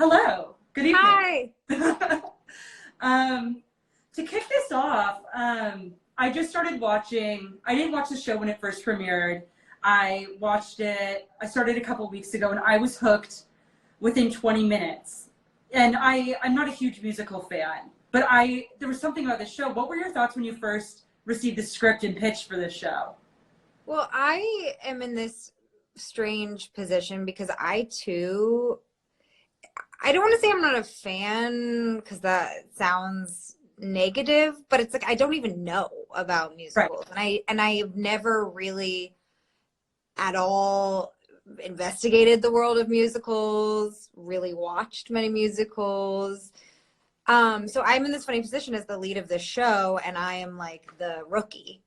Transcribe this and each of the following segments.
Hello. Good evening. Hi. To kick this off, I just started watching. I didn't watch the show when it first premiered. I watched it. I started a couple weeks ago, and I was hooked within 20 minutes. And I'm not a huge musical fan, but there was something about this show. What were your thoughts when you first received the script and pitched for this show? Well, I am in this strange position because I don't want to say I'm not a fan because that sounds negative, but it's like I don't even know about Right. musicals. And I've never really at all investigated the world of musicals, really watched many musicals. So I'm in this funny position as the lead of this show, and I am like the rookie.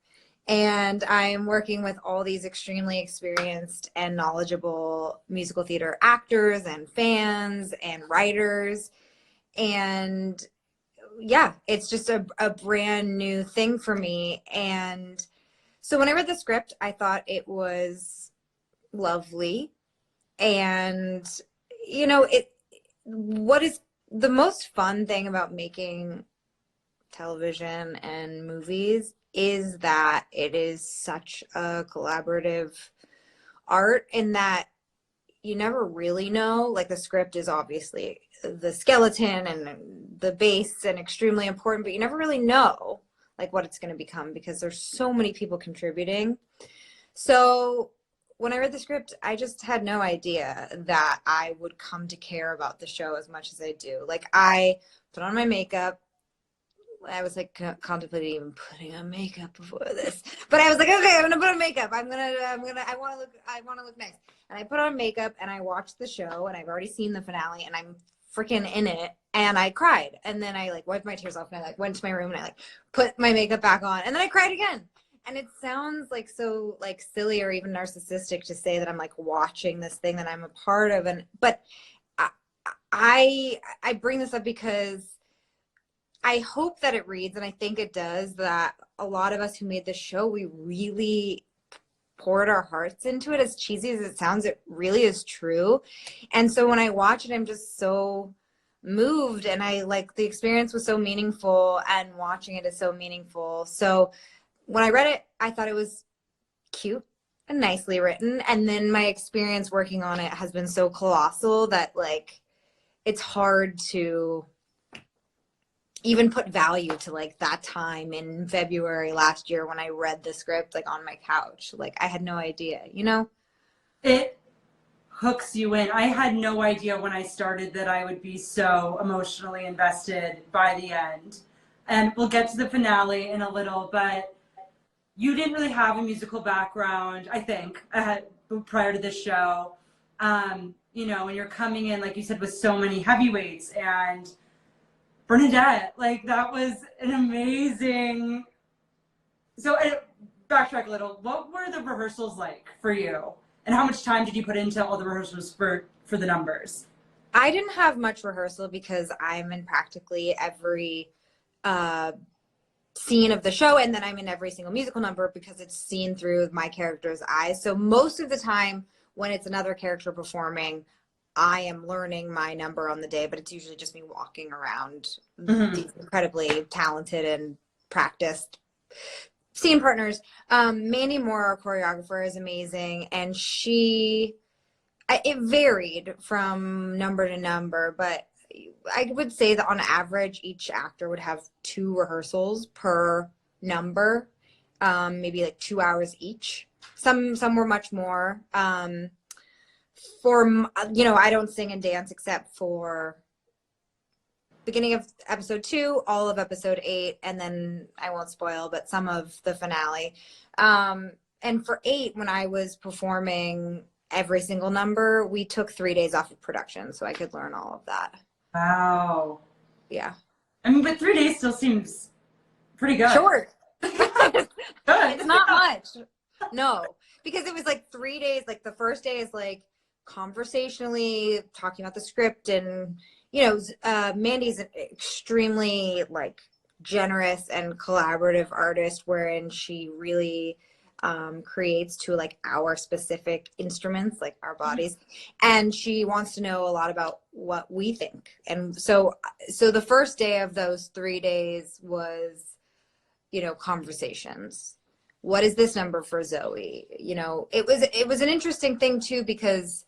And I'm working with all these extremely experienced and knowledgeable musical theater actors and fans and writers. And yeah, it's just a brand new thing for me. And so when I read the script, I thought it was lovely. And, what is the most fun thing about making television and movies is that it is such a collaborative art in that you never really know. Like the script is obviously the skeleton and the base and extremely important, but you never really know like what it's going to become because there's so many people contributing. So when I read the script, I just had no idea that I would come to care about the show as much as I do. Like I put on my makeup. I was like contemplating even putting on makeup before this, but I was like, okay, I'm gonna put on makeup. I want to look nice. And I put on makeup and I watched the show and I've already seen the finale and I'm freaking in it and I cried. And then I like wiped my tears off and I like went to my room and I like put my makeup back on and then I cried again. And it sounds like so like silly or even narcissistic to say that I'm like watching this thing that I'm a part of. But I bring this up because I hope that it reads, and I think it does, that a lot of us who made this show, we really poured our hearts into it. As cheesy as it sounds, it really is true. And so when I watch it, I'm just so moved, and I like the experience was so meaningful, and watching it is so meaningful. So when I read it, I thought it was cute and nicely written. And then my experience working on it has been so colossal that like it's hard to even put value to like that time in February last year when I read the script like on my couch. Like I had no idea, It hooks you in. I had no idea when I started that I would be so emotionally invested by the end. And we'll get to the finale in a little, but you didn't really have a musical background, I think, prior to this show. And you're coming in, like you said, with so many heavyweights and Bernadette, like that was an amazing. So backtrack a little. What were the rehearsals like for you, and how much time did you put into all the rehearsals for the numbers? I didn't have much rehearsal because I'm in practically every scene of the show, and then I'm in every single musical number because it's seen through my character's eyes. So most of the time when it's another character performing, I am learning my number on the day, but it's usually just me walking around these incredibly talented and practiced scene partners. Mandy Moore, our choreographer, is amazing. And it varied from number to number, but I would say that on average, each actor would have 2 rehearsals per number, maybe like 2 hours each. Some were much more. I don't sing and dance except for beginning of episode 2, all of episode 8, and then I won't spoil, but some of the finale. And for 8, when I was performing every single number, we took 3 days off of production so I could learn all of that. Wow. Yeah. I mean, but 3 days still seems pretty good. Short. Good. It's not much. No, because it was like 3 days. Like the first day is like conversationally talking about the script, and Mandy's an extremely like generous and collaborative artist, wherein she really creates to like our specific instruments, like our bodies. And she wants to know a lot about what we think. And so the first day of those 3 days was, you know, conversations. What is this number for Zoey? You know, it was an interesting thing too, because,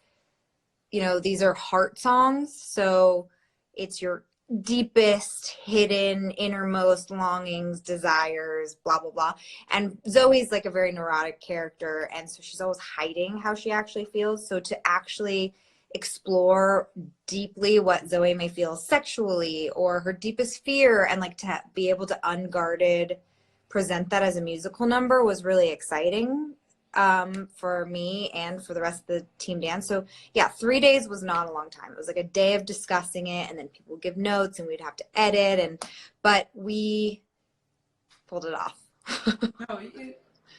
you know, these are heart songs. So it's your deepest, hidden, innermost longings, desires, blah, blah, blah. And Zoe's like a very neurotic character. And so she's always hiding how she actually feels. So to actually explore deeply what Zoey may feel sexually or her deepest fear, and like to be able to unguarded present that as a musical number was really exciting for me and for the rest of the team dance. So yeah, 3 days was not a long time. It was like a day of discussing it, and then people would give notes and we'd have to edit, but we pulled it off. No,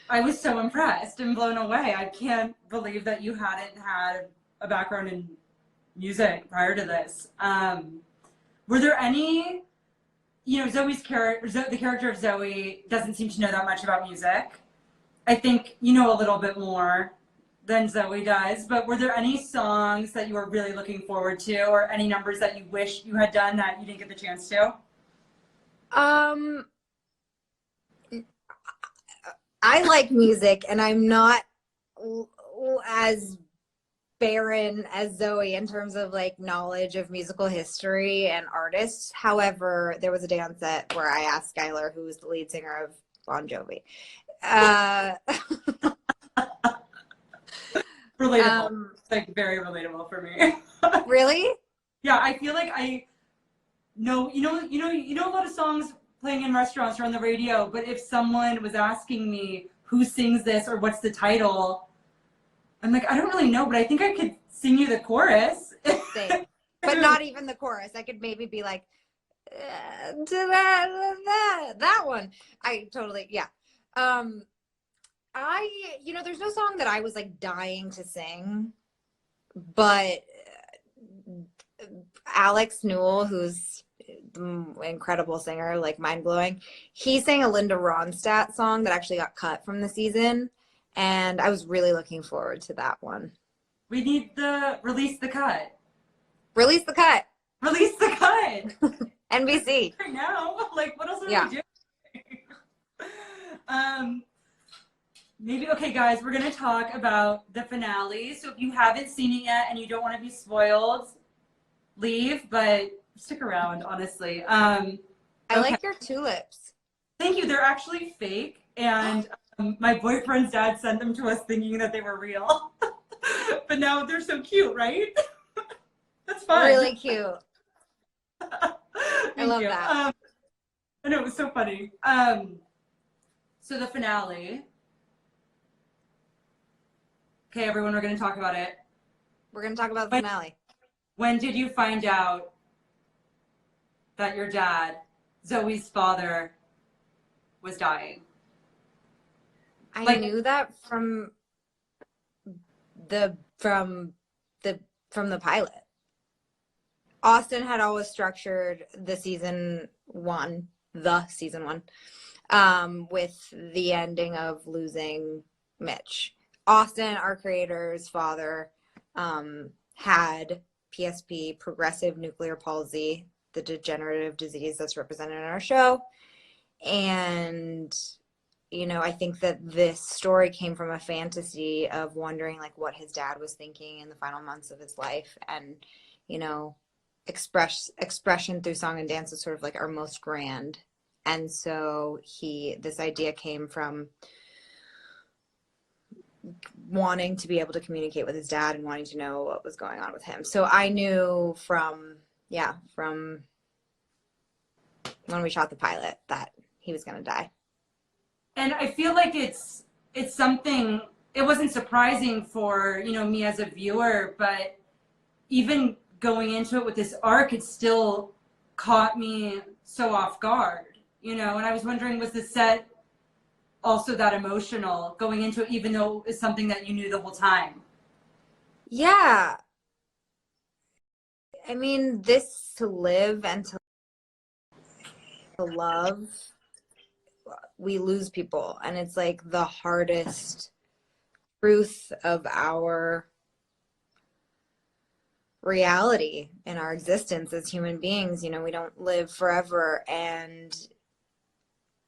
I was so impressed and blown away. I can't believe that you hadn't had a background in music prior to this. Were there any, you know, Zoe's character, the character of Zoey doesn't seem to know that much about music. I think you know a little bit more than Zoey does, but were there any songs that you were really looking forward to, or any numbers that you wish you had done that you didn't get the chance to? I like music, and I'm not as barren as Zoey in terms of like knowledge of musical history and artists. However, there was a day on set where I asked Skylar, who was the lead singer of Bon Jovi. Relatable. Like very relatable for me. Really? Yeah, I feel like I know, you know a lot of songs playing in restaurants or on the radio, but if someone was asking me who sings this or what's the title, I'm like, I don't really know, but I think I could sing you the chorus. Same. But not even the chorus. I could maybe be like, that one. I totally, yeah. You know, there's no song that I was like dying to sing, but Alex Newell, who's the incredible singer, like mind blowing, he sang a Linda Ronstadt song that actually got cut from the season. And I was really looking forward to that one. We need release the cut. Release the cut. Release the cut. NBC. Right now. Like, what else are we doing? Maybe, okay, guys, we're going to talk about the finale. So if you haven't seen it yet and you don't want to be spoiled, leave, but stick around, honestly. I like your tulips. Thank you. They're actually fake. And my boyfriend's dad sent them to us thinking that they were real. But now they're so cute, right? That's fun. Really cute. I love that. I know, it was so funny. So the finale. Okay, everyone, we're going to talk about it. We're going to talk about the finale. When did you find out that your dad, Zoe's father, was dying? I knew that from the pilot. Austin had always structured the season one, with the ending of losing Mitch. Austin, our creator's father, had PSP, progressive nuclear palsy, the degenerative disease that's represented in our show. And, you know, I think that this story came from a fantasy of wondering like what his dad was thinking in the final months of his life. And, you know, expression through song and dance is sort of like our most grand. And so this idea came from wanting to be able to communicate with his dad and wanting to know what was going on with him. So I knew from when we shot the pilot that he was going to die. And I feel like it's something, it wasn't surprising for, you know, me as a viewer, but even going into it with this arc, it still caught me so off guard, you know, and I was wondering, was the set also that emotional going into it, even though it's something that you knew the whole time? Yeah. I mean, this to live and to love we lose people, and it's like the hardest truth of our reality in our existence as human beings. You know, we don't live forever, and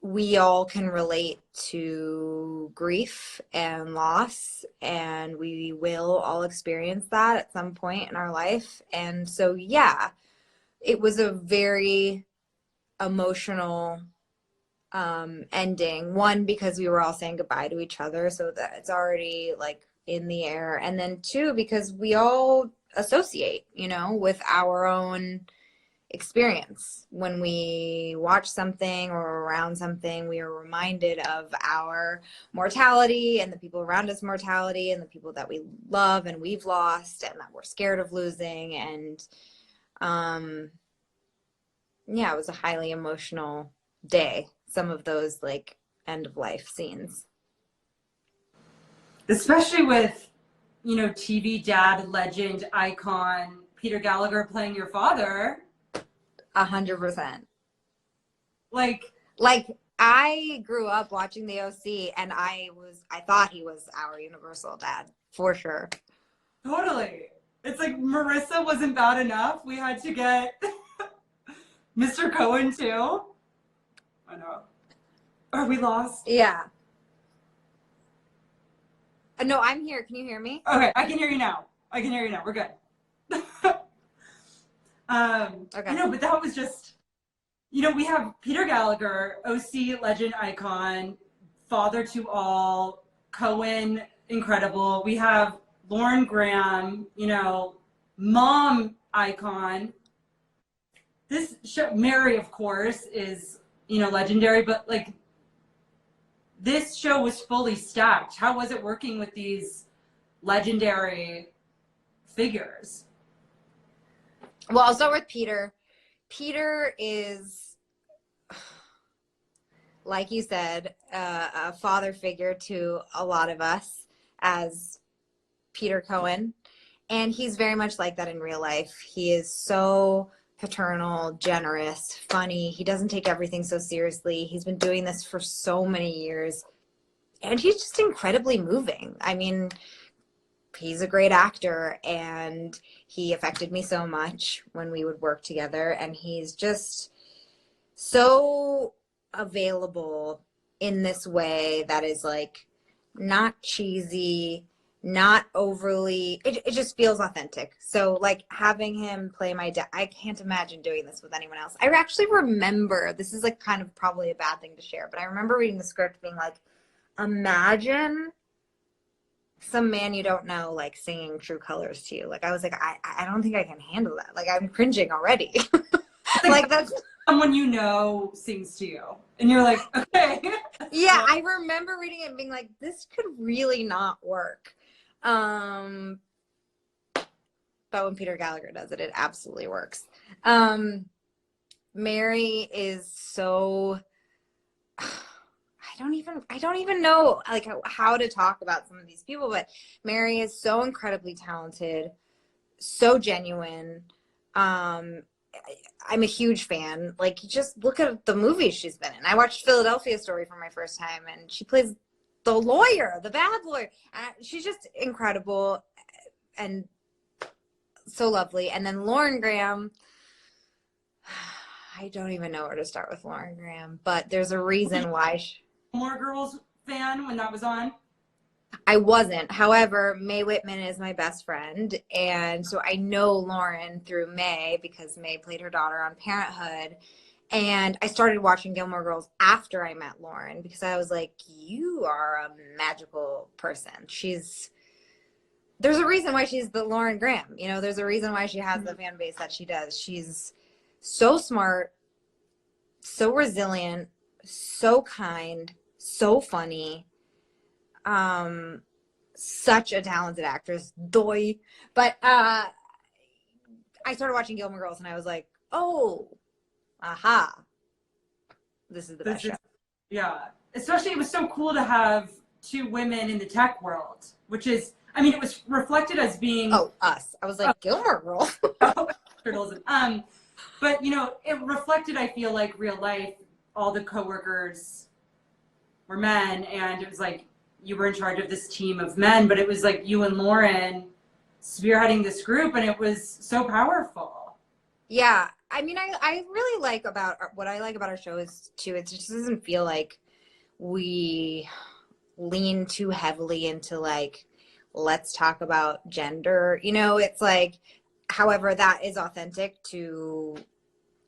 we all can relate to grief and loss, and we will all experience that at some point in our life. And so, yeah, it was a very emotional ending. One, because we were all saying goodbye to each other, so that it's already like in the air. And then two, because we all associate, you know, with our own experience. When we watch something or around something, we are reminded of our mortality and the people around us mortality and the people that we love and we've lost and that we're scared of losing. And yeah, it was a highly emotional day. Some of those like end of life scenes. Especially with, you know, TV dad, legend, icon, Peter Gallagher playing your father. 100%. Like I grew up watching the OC, and I thought he was our Universal dad for sure. Totally. It's like Marissa wasn't bad enough. We had to get Mr. Cohen too. I know. Are we lost? Yeah. No, I'm here. Can you hear me? Okay, I can hear you now. We're good. Okay. But that was just, we have Peter Gallagher, OC, legend, icon, father to all, Cohen, incredible. We have Lauren Graham, mom icon. This show, Mary, of course, is, legendary, but like this show was fully stacked. How was it working with these legendary figures? Well, I'll start with Peter. Peter is, like you said, a father figure to a lot of us as Peter Cohen. And he's very much like that in real life. He is so paternal, generous, funny. He doesn't take everything so seriously. He's been doing this for so many years. And he's just incredibly moving. I mean, he's a great actor, and he affected me so much when we would work together. And he's just so available in this way that is like not cheesy, not overly, it just feels authentic. So like having him play my dad, I can't imagine doing this with anyone else. I actually remember, this is like kind of probably a bad thing to share, but I remember reading the script being like, imagine some man you don't know like singing True Colors to you. Like I was like, I don't think I can handle that. Like I'm cringing already. Like that's someone sings to you and you're like, okay. Yeah, I remember reading it and being like, this could really not work. But when Peter Gallagher does it, it absolutely works. Mary is so, I don't even know like how to talk about some of these people, but Mary is so incredibly talented, so genuine. I'm a huge fan. Like, just look at the movies she's been in. I watched Philadelphia Story for my first time, and she plays the lawyer, the bad lawyer. She's just incredible and so lovely. And then Lauren Graham, I don't even know where to start with Lauren Graham, but there's a reason why. More Girls fan when that was on? I wasn't. However, Mae Whitman is my best friend. And so I know Lauren through Mae because Mae played her daughter on Parenthood. And I started watching Gilmore Girls after I met Lauren because I was like, you are a magical person. There's a reason why she's the Lauren Graham. There's a reason why she has the fan base that she does. She's so smart, so resilient, so kind, so funny. Such a talented actress, Zoey. But I started watching Gilmore Girls and I was like, oh, aha, this is the best show. Yeah, especially it was so cool to have two women in the tech world, which is, it was reflected as being us. I was like, Gilmore Girls. But it reflected, I feel like, real life, all the coworkers were men, and it was like you were in charge of this team of men, but it was like you and Lauren spearheading this group, and it was so powerful. Yeah. I mean, I really like about what I like about our show is too, it just doesn't feel like we lean too heavily into like, let's talk about gender. You know, it's like, however, that is authentic to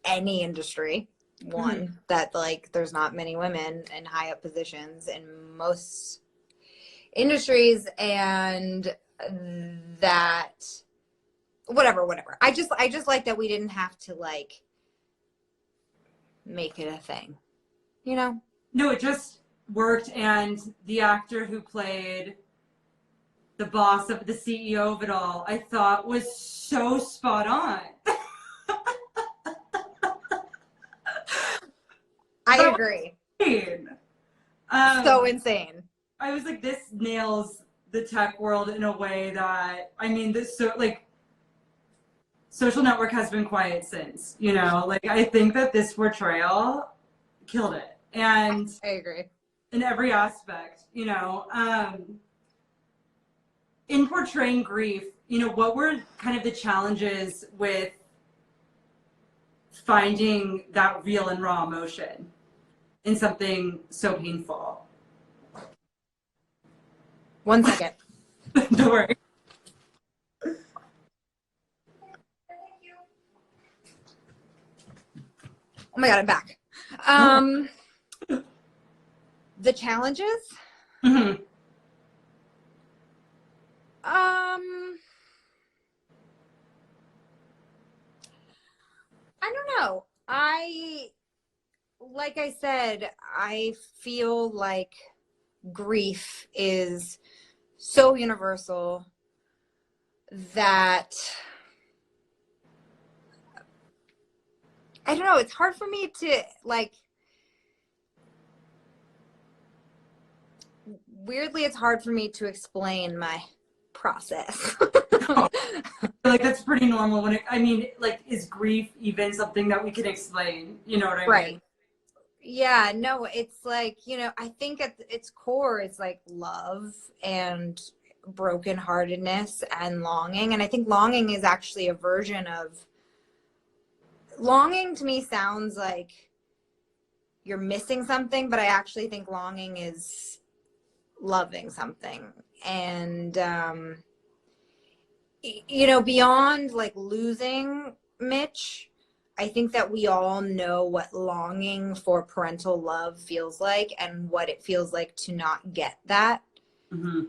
any industry. One, that like there's not many women in high up positions in most industries, and that whatever. I just like that we didn't have to like make it a thing, you know? No, it just worked, and the actor who played the boss of the CEO of it all, I thought was so spot on. I agree. So insane. I was like, this nails the tech world in a way that, I mean, this so like Social Network has been quiet since, you know, like I think that this portrayal killed it, and I agree in every aspect, you know. In portraying grief, you know, what were kind of the challenges with finding that real and raw emotion in something so painful? 1 second. Don't worry. Oh my God, I'm back. The challenges? Mm-hmm. I don't know. Like I said, I feel like grief is so universal that I don't know, it's hard for me to like, weirdly, it's hard for me to explain my process. Like that's pretty normal when it, I mean, like, is grief even something that we can explain? You know what I mean? Right. Yeah, no, it's like, you know, I think at its core, it's like love and brokenheartedness and longing. And I think longing is actually a version of longing to me sounds like you're missing something, but I actually think longing is loving something. And, you know, beyond like losing Mitch, I think that we all know what longing for parental love feels like and what it feels like to not get that. Mm-hmm.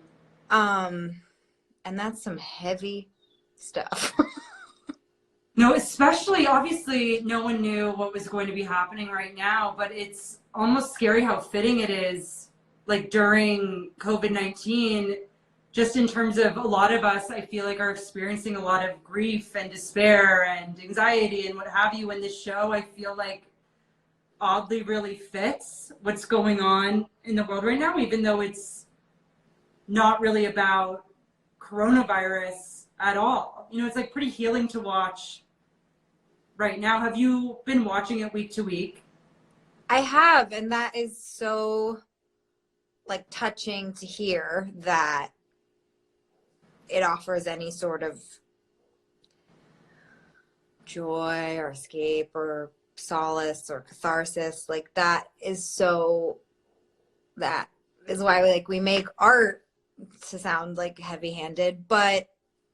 And that's some heavy stuff. No, especially obviously no one knew what was going to be happening right now, but it's almost scary how fitting it is, like during COVID-19, just in terms of a lot of us, I feel like are experiencing a lot of grief and despair and anxiety and what have you. And this show, I feel like oddly really fits what's going on in the world right now, even though it's not really about coronavirus at all. You know, it's like pretty healing to watch right now. Have you been watching it week to week? I have, and that is so like touching to hear that it offers any sort of joy or escape or solace or catharsis. Like that is so, that is why we make art to sound like heavy-handed, but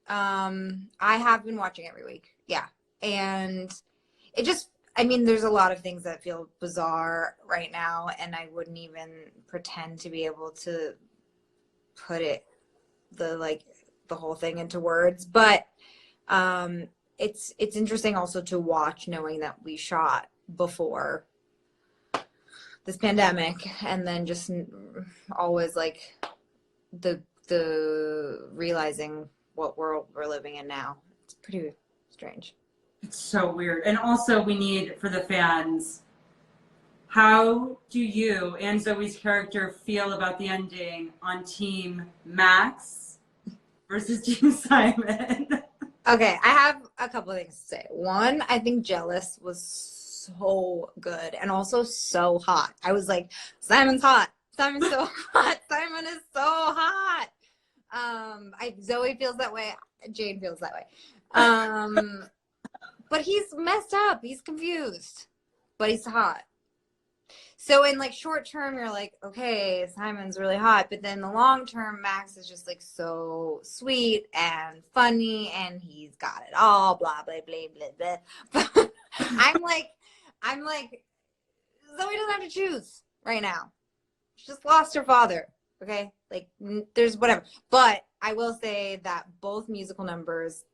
I have been watching every week. Yeah. And it just, I mean, there's a lot of things that feel bizarre right now, and I wouldn't even pretend to be able to put it, the whole thing into words. But it's interesting also to watch, knowing that we shot before this pandemic, and then just always like the realizing what world we're living in now. It's pretty strange. It's so weird. And also we need, for the fans, how do you and Zoe's character feel about the ending on Team Max versus Team Simon? Okay, I have a couple of things to say. One, I think Jealous was so good and also so hot. I was like, Simon's hot. Simon's so hot. Simon is so hot. Zoey feels that way. Jane feels that way. But he's messed up. He's confused. But he's hot. So in like short term, you're like, okay, Simon's really hot. But then the long term, Max is just like so sweet and funny, and he's got it all. Blah blah blah blah blah. But I'm like, Zoey doesn't have to choose right now. She just lost her father. Okay, like there's whatever. But I will say that both musical numbers,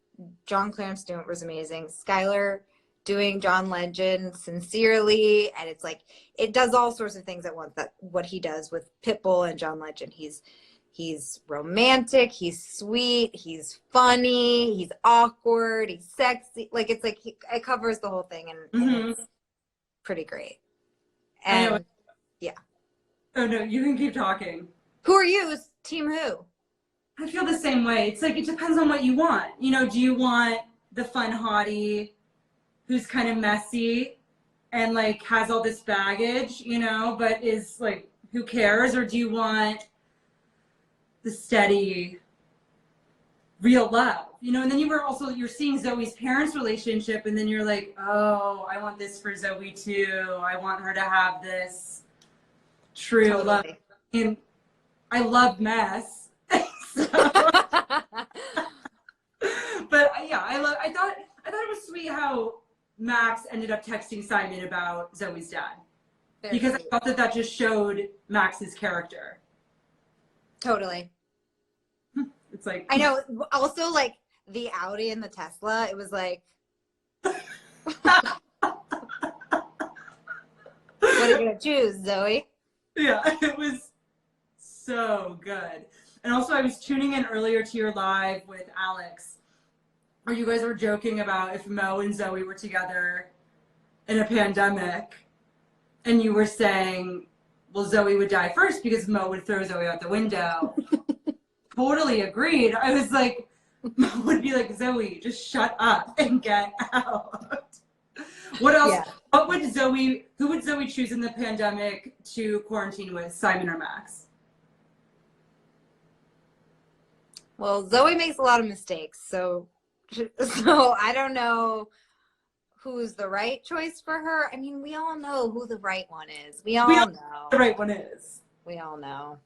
John Clarence Stewart was amazing. Skylar doing John Legend sincerely, and it's like it does all sorts of things at once. That what he does with Pitbull and John Legend. He's romantic, he's sweet, he's funny, he's awkward, he's sexy. Like it's like it covers the whole thing, and it's pretty great. And yeah. Oh no, you can keep talking. Who are you? Team who? I feel the same way. It's like it depends on what you want. You know, do you want the fun hottie who's kind of messy and like has all this baggage, you know, but is like, who cares? Or do you want the steady, real love, you know? And then you're seeing Zoe's parents' relationship, and then you're like, oh, I want this for Zoe too. I want her to have this true love. And I love mess. So, but yeah, I thought it was sweet how Max ended up texting Simon about Zoe's dad. Because I thought that just showed Max's character. Totally. It's like, I know. Also, like the Audi and the Tesla, it was like, what are you gonna choose, Zoe? Yeah, it was so good. And also, I was tuning in earlier to your live with Alex, where you guys were joking about if Mo and Zoe were together in a pandemic, and you were saying, well, Zoe would die first because Mo would throw Zoe out the window. Totally agreed. I was like, Mo would be like, Zoe, just shut up and get out. What else? Yeah. Who would Zoe choose in the pandemic to quarantine with, Simon or Max? Well, Zoe makes a lot of mistakes, so I don't know who's the right choice for her. I mean, we all know who the right one is. We all know the right one is. We all know.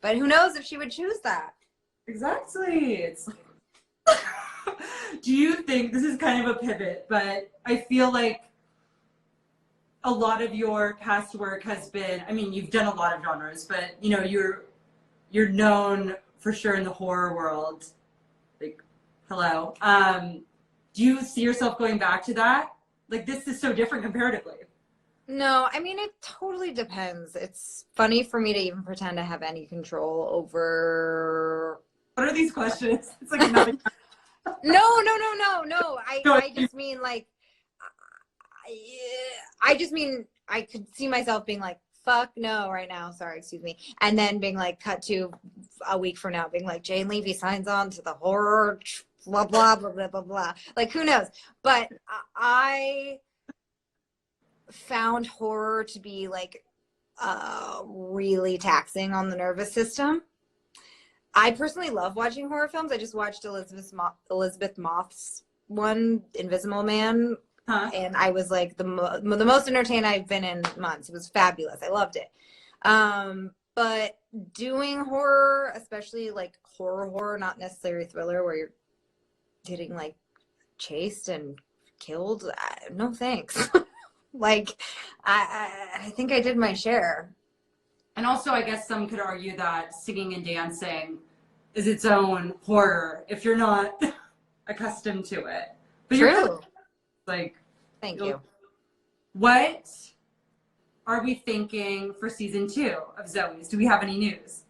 But who knows if she would choose that? Exactly. It's do you think, this is kind of a pivot, but I feel like a lot of your past work has been, I mean, you've done a lot of genres, but you know, you're known for sure in the horror world. Like, hello. Do you see yourself going back to that? Like, this is so different comparatively. No, I mean, it totally depends. It's funny for me to even pretend to have any control over. What are these questions? It's like another. No. I just mean like, I just mean I could see myself being like, fuck no right now. Sorry, excuse me. And then being like, cut to a week from now, being like, Jane Levy signs on to the horror, blah, blah, blah, blah, blah, blah. Like, who knows? But I found horror to be like really taxing on the nervous system. I personally love watching horror films. I just watched Elizabeth Moth's one, Invisible Man. And I was like the most entertained I've been in months. It was fabulous. I loved it. But doing horror, especially like horror, not necessarily thriller where you're getting like chased and killed, no thanks. Like, I think I did my share. And also, I guess some could argue that singing and dancing is its own horror if you're not accustomed to it. But True. Like, thank you. What are we thinking for season 2 of Zoey's? Do we have any news?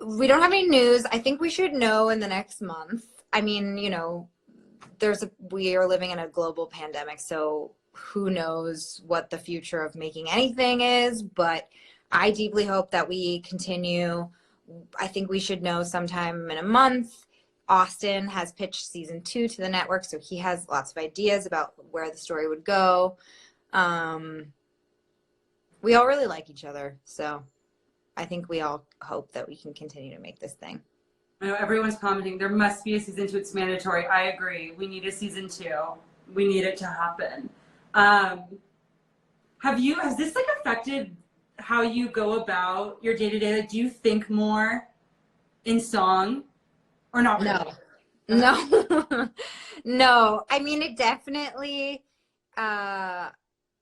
We don't have any news. I think we should know in the next month. I mean, you know, we are living in a global pandemic, so who knows what the future of making anything is, but I deeply hope that we continue. I think we should know sometime in a month. Austin has pitched season 2 to the network, so he has lots of ideas about where the story would go. We all really like each other, so I think we all hope that we can continue to make this thing. I know everyone's commenting. There must be a season 2. It's mandatory. I agree. We need a season 2. We need it to happen. Has this like affected how you go about your day to day? Like, do you think more in song or not really? No. No. I mean, it definitely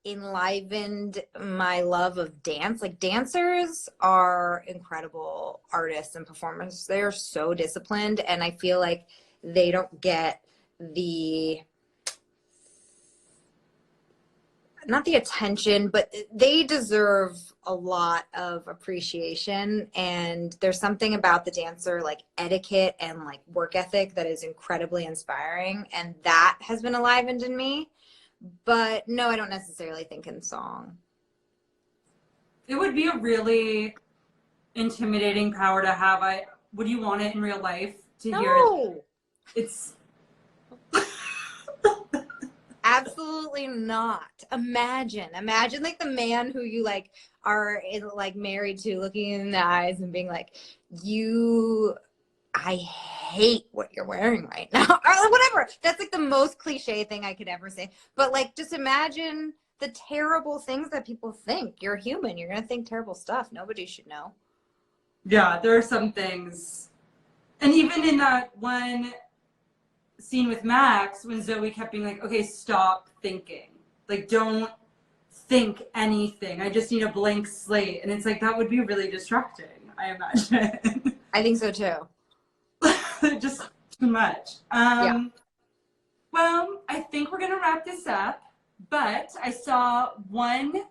enlivened my love of dance. Like, dancers are incredible artists and performers. They're so disciplined, and I feel like they don't get not the attention, but they deserve a lot of appreciation. And there's something about the dancer, like etiquette and like work ethic, that is incredibly inspiring. And that has been enlivened in me. But no, I don't necessarily think in song. It would be a really intimidating power to have. Would you want it in real life to hear it? No, It's absolutely not. Imagine like the man who you like are like married to, looking in the eyes and being like, I hate what you're wearing right now, or whatever. That's like the most cliche thing I could ever say. But like, just imagine the terrible things that people think. You're human. You're gonna think terrible stuff. Nobody should know. yeah, there are some things. And even in that one scene with Max, when Zoey kept being like, okay, stop thinking. Like, don't think anything. I just need a blank slate. And it's like, that would be really distracting, I imagine. I think so too. Just too much. Yeah. Well, I think we're going to wrap this up. But I saw one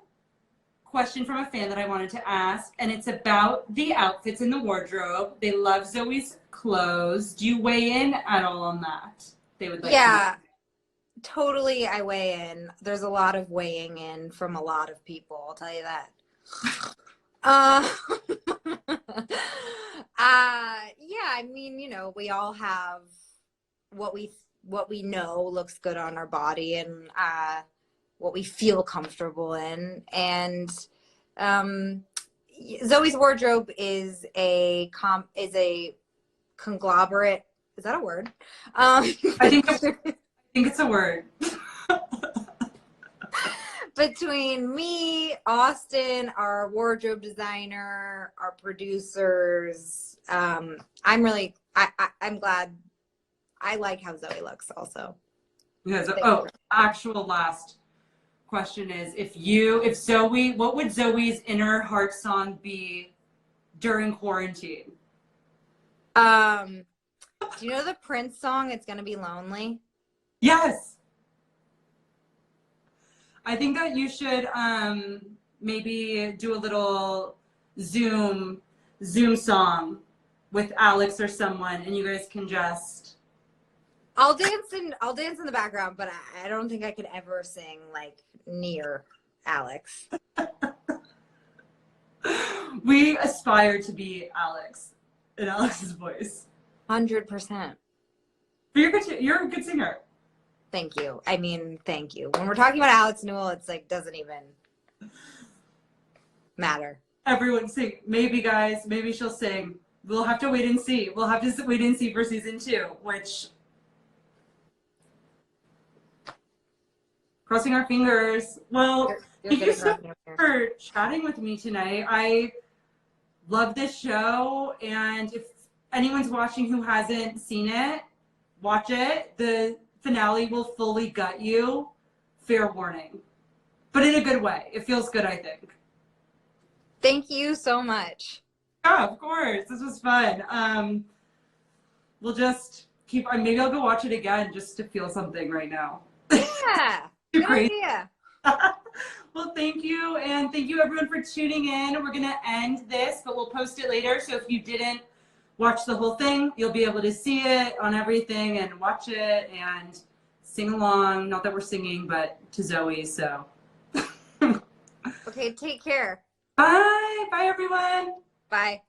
question from a fan that I wanted to ask, and it's about the outfits in the wardrobe. They love Zoey's clothes. Do you weigh in at all on that? They would like Yeah, totally. I weigh in. There's a lot of weighing in from a lot of people. I'll tell you that. Yeah, I mean, we all have what we know looks good on our body, and what we feel comfortable in. And Zoey's wardrobe is a conglomerate. Is that a word? I think it's a word. Between me, Austin, our wardrobe designer, our producers. I'm glad. I like how Zoey looks also. Because, actual last question is, if Zoey, what would Zoey's inner heart song be during quarantine? Do you know the Prince song, It's Gonna Be Lonely? Yes. I think that you should maybe do a little Zoom song with Alex or someone, and you guys can just. I'll dance in the background, but I don't think I could ever sing like near Alex. We aspire to be Alex in Alex's voice. 100%. But you're a good singer. Thank you. I mean, thank you. When we're talking about Alex Newell, it's like doesn't even matter. Everyone sing. Maybe, guys, maybe she'll sing. We'll have to wait and see. We'll have to wait and see for season 2, which, crossing our fingers. Well, thank you so much for chatting with me tonight. I love this show, and if anyone's watching who hasn't seen it, watch it. The finale will fully gut you. Fair warning. But in a good way. It feels good, I think. Thank you so much. Yeah, of course. This was fun. We'll just maybe I'll go watch it again just to feel something right now. Yeah. Too Good crazy. idea. Well, thank you. And thank you everyone for tuning in. We're going to end this, but we'll post it later. So if you didn't watch the whole thing, you'll be able to see it on everything and watch it and sing along. Not that we're singing, but to Zoey. So. Okay, take care. Bye. Bye, everyone. Bye.